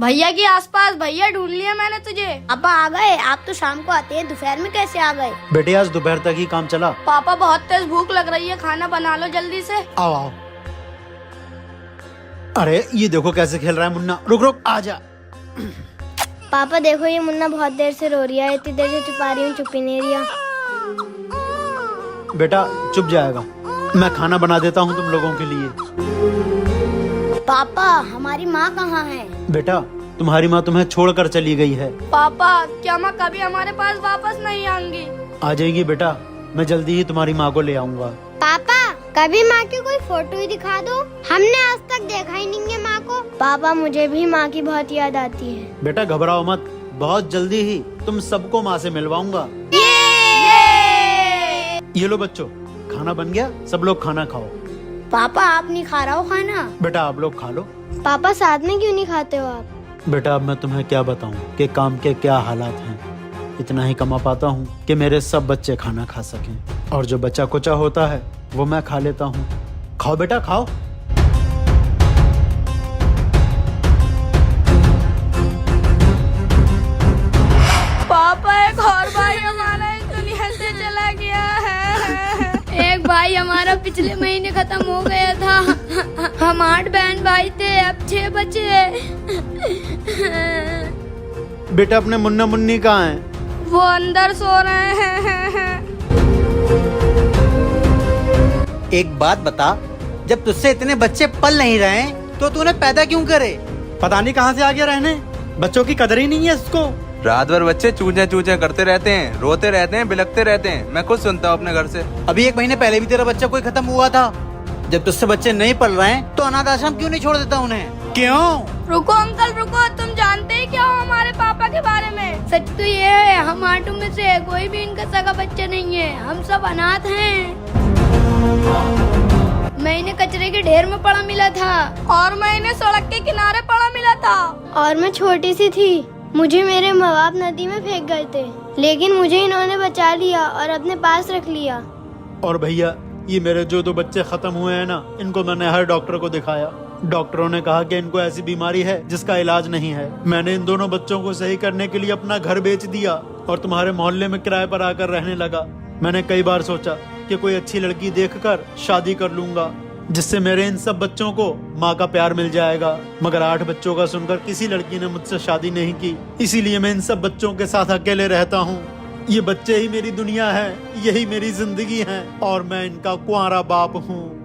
भैया के आसपास, भैया ढूंढ लिया मैंने तुझे। पापा आ गए? आप तो शाम को आते हैं, दोपहर में कैसे आ गए? बेटे आज दोपहर तक ही काम चला। पापा बहुत तेज भूख लग रही है, खाना बना लो जल्दी से। आओ आओ। अरे ये देखो कैसे खेल रहा है मुन्ना। रुक रुक आजा। पापा देखो, ये मुन्ना बहुत देर से रो रही है, इतनी देर से छुपा रही हूँ, चुप ही नहीं रहा। बेटा चुप जाएगा, मैं खाना बना देता हूँ तुम लोगों के लिए। पापा हमारी माँ कहाँ है? बेटा तुम्हारी माँ तुम्हें छोड़कर चली गई है। पापा क्या माँ कभी हमारे पास वापस नहीं आएंगी? आ जाएगी बेटा, मैं जल्दी ही तुम्हारी माँ को ले आऊंगा। पापा कभी माँ की कोई फोटो ही दिखा दो, हमने आज तक देखा ही नहीं है माँ को। पापा मुझे भी माँ की बहुत याद आती है। बेटा घबराओ मत, बहुत जल्दी ही तुम सबको माँ से मिलवाऊंगा। ये लो बच्चों, खाना बन गया, सब लोग खाना खाओ। पापा आप नहीं खा रहा हो खाना? बेटा आप लोग खा लो। पापा साथ में क्यों नहीं खाते हो आप? बेटा अब मैं तुम्हें क्या बताऊं कि काम के क्या हालात हैं। इतना ही कमा पाता हूं कि मेरे सब बच्चे खाना खा सकें, और जो बचा कुचा होता है वो मैं खा लेता हूं। खाओ बेटा खाओ। पापा एक और भाई हमारा इस दुनिया से चला गया है। एक भाई हमारा पिछले महीने खत्म हो गया था। हम 8 बहन भाई थे, अब 6 बचे। बेटा अपने मुन्ना मुन्नी कहाँ हैं? वो अंदर सो रहे हैं। एक बात बता, जब तुझसे इतने बच्चे पल नहीं रहे तो तूने पैदा क्यों करे? पता नहीं कहाँ से आ गया रहने, बच्चों की कदर ही नहीं है इसको। रात भर बच्चे चूचे चूचे करते रहते हैं, रोते रहते हैं, बिलखते रहते हैं। मैं खुद सुनता हूँ अपने घर से। अभी 1 महीने पहले भी तेरा बच्चा कोई खत्म हुआ था। जब तुझसे बच्चे नहीं पल रहे हैं तो अनाथ आश्रम क्यों नहीं छोड़ देता उन्हें? क्यों? रुको अंकल रुको, तुम जानते ही क्या हो हमारे पापा के बारे में? सच तो ये है, हम 8 में से कोई भी इनका सगा बच्चा नहीं है, हम सब अनाथ हैं। मैं इन्हें कचरे के ढेर में पड़ा मिला था, और मैं इन्हें सड़क के किनारे पड़ा मिला था। और मैं छोटी सी थी, मुझे मेरे माँ बाप नदी में फेंक गए थे, लेकिन मुझे इन्होंने बचा लिया और अपने पास रख लिया। और भैया ये मेरे जो 2 बच्चे खत्म हुए हैं ना, इनको मैंने हर डॉक्टर को दिखाया। डॉक्टरों ने कहा कि इनको ऐसी बीमारी है जिसका इलाज नहीं है। मैंने इन दोनों बच्चों को सही करने के लिए अपना घर बेच दिया और तुम्हारे मोहल्ले में किराए पर आकर रहने लगा। मैंने कई बार सोचा कि कोई अच्छी लड़की देखकर शादी कर लूंगा, जिससे मेरे इन सब बच्चों को माँ का प्यार मिल जाएगा। मगर 8 बच्चों का सुनकर किसी लड़की ने मुझसे शादी नहीं की, इसीलिए मैं इन सब बच्चों के साथ अकेले रहता हूँ। ये बच्चे ही मेरी दुनिया है, यही मेरी जिंदगी है, और मैं इनका कुंवारा बाप हूँ।